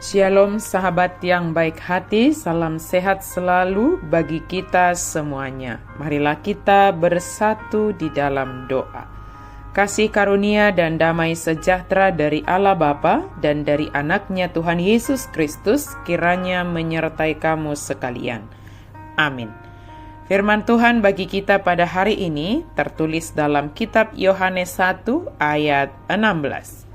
Shalom sahabat yang baik hati, salam sehat selalu bagi kita semuanya. Marilah kita bersatu di dalam doa. Kasih karunia dan damai sejahtera dari Allah Bapa dan dari anaknya Tuhan Yesus Kristus kiranya menyertai kamu sekalian. Amin. Firman Tuhan bagi kita pada hari ini tertulis dalam kitab Yohanes 1 ayat 16.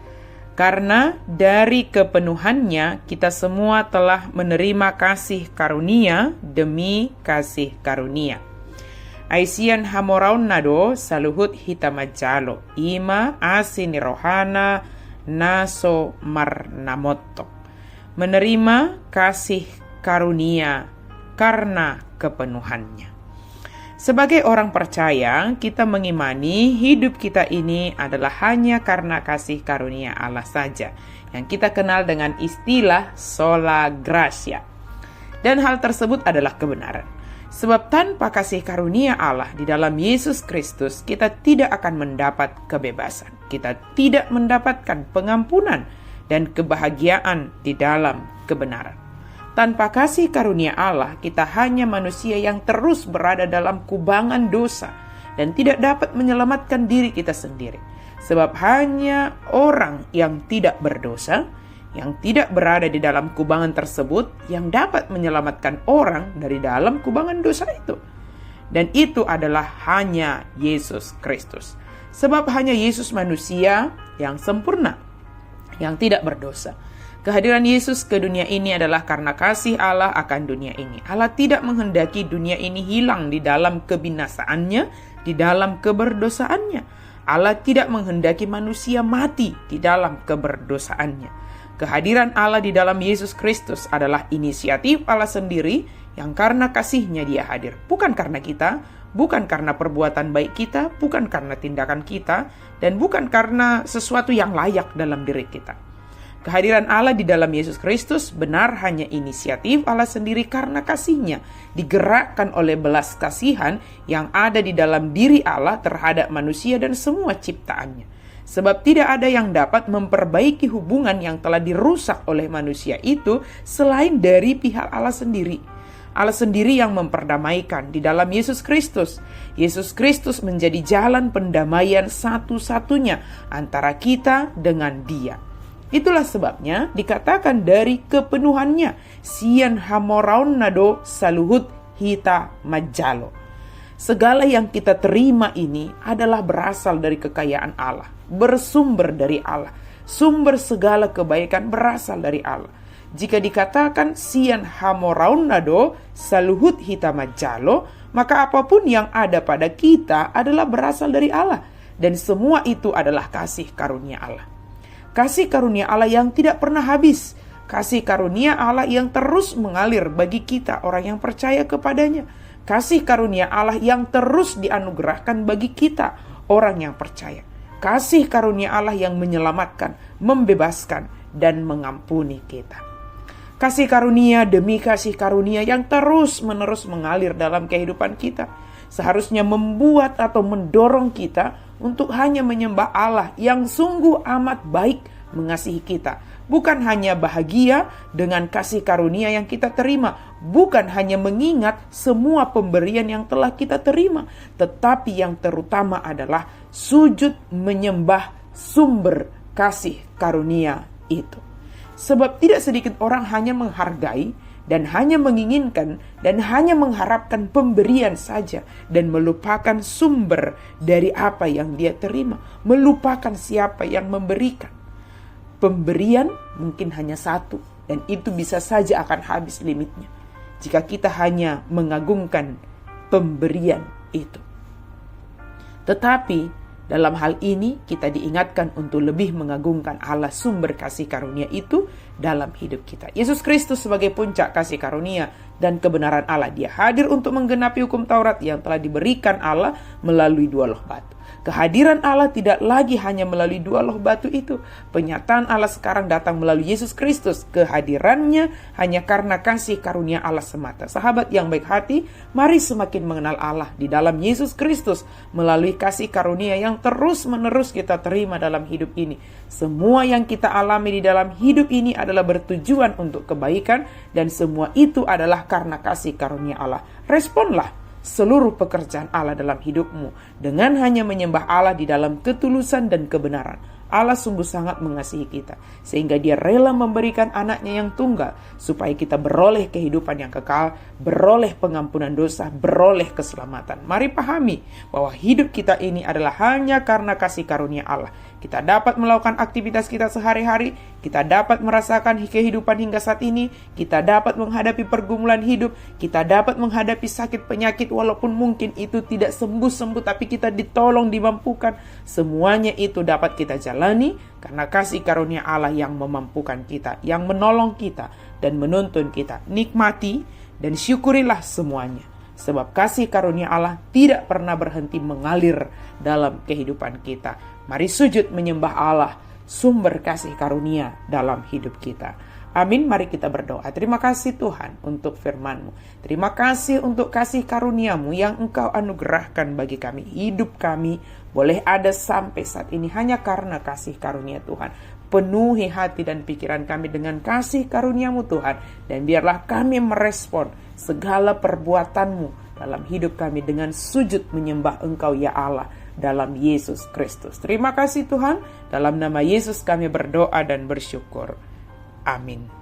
Karena dari kepenuhannya kita semua telah menerima kasih karunia demi kasih karunia. Aisian hamoraun nado saluhut hitamajalo ima asini rohana naso marnamoto. Menerima kasih karunia karena kepenuhannya. Sebagai orang percaya, kita mengimani hidup kita ini adalah hanya karena kasih karunia Allah saja, yang kita kenal dengan istilah sola gratia. Dan hal tersebut adalah kebenaran. Sebab tanpa kasih karunia Allah di dalam Yesus Kristus, kita tidak akan mendapat kebebasan. Kita tidak mendapatkan pengampunan dan kebahagiaan di dalam kebenaran. Tanpa kasih karunia Allah, kita hanya manusia yang terus berada dalam kubangan dosa dan tidak dapat menyelamatkan diri kita sendiri. Sebab hanya orang yang tidak berdosa, yang tidak berada di dalam kubangan tersebut, yang dapat menyelamatkan orang dari dalam kubangan dosa itu. Dan itu adalah hanya Yesus Kristus. Sebab hanya Yesus manusia yang sempurna, yang tidak berdosa. Kehadiran Yesus ke dunia ini adalah karena kasih Allah akan dunia ini. Allah tidak menghendaki dunia ini hilang di dalam kebinasaannya, di dalam keberdosaannya. Allah tidak menghendaki manusia mati di dalam keberdosaannya. Kehadiran Allah di dalam Yesus Kristus adalah inisiatif Allah sendiri yang karena kasihnya Dia hadir. Bukan karena kita, bukan karena perbuatan baik kita, bukan karena tindakan kita, dan bukan karena sesuatu yang layak dalam diri kita. Kehadiran Allah di dalam Yesus Kristus benar hanya inisiatif Allah sendiri karena kasih-Nya, digerakkan oleh belas kasihan yang ada di dalam diri Allah terhadap manusia dan semua ciptaannya. Sebab tidak ada yang dapat memperbaiki hubungan yang telah dirusak oleh manusia itu selain dari pihak Allah sendiri. Allah sendiri yang memperdamaikan di dalam Yesus Kristus. Yesus Kristus menjadi jalan pendamaian satu-satunya antara kita dengan Dia. Itulah sebabnya dikatakan dari kepenuhannya sian hamoraun nado saluhut hita majalo. Segala yang kita terima ini adalah berasal dari kekayaan Allah, bersumber dari Allah. Sumber segala kebaikan berasal dari Allah. Jika dikatakan sian hamoraun nado saluhut hita majalo, maka apapun yang ada pada kita adalah berasal dari Allah, dan semua itu adalah kasih karunia Allah. Kasih karunia Allah yang tidak pernah habis. Kasih karunia Allah yang terus mengalir bagi kita orang yang percaya kepadanya. Kasih karunia Allah yang terus dianugerahkan bagi kita orang yang percaya. Kasih karunia Allah yang menyelamatkan, membebaskan, dan mengampuni kita. Kasih karunia demi kasih karunia yang terus-menerus mengalir dalam kehidupan kita. Seharusnya membuat atau mendorong kita untuk hanya menyembah Allah yang sungguh amat baik mengasihi kita. Bukan hanya bahagia dengan kasih karunia yang kita terima. Bukan hanya mengingat semua pemberian yang telah kita terima. Tetapi yang terutama adalah sujud menyembah sumber kasih karunia itu. Sebab tidak sedikit orang hanya menghargai dan hanya menginginkan dan hanya mengharapkan pemberian saja dan melupakan sumber dari apa yang dia terima, melupakan siapa yang memberikan. Pemberian mungkin hanya satu dan itu bisa saja akan habis limitnya jika kita hanya mengagungkan pemberian itu. Tetapi dalam hal ini kita diingatkan untuk lebih mengagungkan Allah sumber kasih karunia itu dalam hidup kita. Yesus Kristus sebagai puncak kasih karunia dan kebenaran Allah. Dia hadir untuk menggenapi hukum Taurat yang telah diberikan Allah melalui 2 loh batu. Kehadiran Allah tidak lagi hanya melalui dua loh batu itu. Penyataan Allah sekarang datang melalui Yesus Kristus. Kehadirannya hanya karena kasih karunia Allah semata. Sahabat yang baik hati, mari semakin mengenal Allah di dalam Yesus Kristus melalui kasih karunia yang terus-menerus kita terima dalam hidup ini. Semua yang kita alami di dalam hidup ini adalah bertujuan untuk kebaikan, dan semua itu adalah karena kasih karunia Allah. Responlah seluruh pekerjaan Allah dalam hidupmu dengan hanya menyembah Allah di dalam ketulusan dan kebenaran. Allah sungguh sangat mengasihi kita, sehingga Dia rela memberikan anaknya yang tunggal, supaya kita beroleh kehidupan yang kekal, beroleh pengampunan dosa, beroleh keselamatan. Mari pahami bahwa hidup kita ini adalah hanya karena kasih karunia Allah. Kita dapat melakukan aktivitas kita sehari-hari, kita dapat merasakan kehidupan hingga saat ini, kita dapat menghadapi pergumulan hidup, kita dapat menghadapi sakit penyakit walaupun mungkin itu tidak sembuh-sembuh, tapi kita ditolong, dimampukan. Semuanya itu dapat kita jalani karena kasih karunia Allah yang memampukan kita, yang menolong kita dan menuntun kita. Nikmati dan syukurilah semuanya, sebab kasih karunia Allah tidak pernah berhenti mengalir dalam kehidupan kita. Mari sujud menyembah Allah, sumber kasih karunia dalam hidup kita. Amin. Mari kita berdoa. Terima kasih Tuhan untuk firman-Mu. Terima kasih untuk kasih karunia-Mu yang Engkau anugerahkan bagi kami. Hidup kami boleh ada sampai saat ini hanya karena kasih karunia Tuhan. Penuhi hati dan pikiran kami dengan kasih karunia-Mu Tuhan. Dan biarlah kami merespon segala perbuatan-Mu dalam hidup kami dengan sujud menyembah Engkau ya Allah, dalam Yesus Kristus. Terima kasih Tuhan. Dalam nama Yesus kami berdoa dan bersyukur. Amin.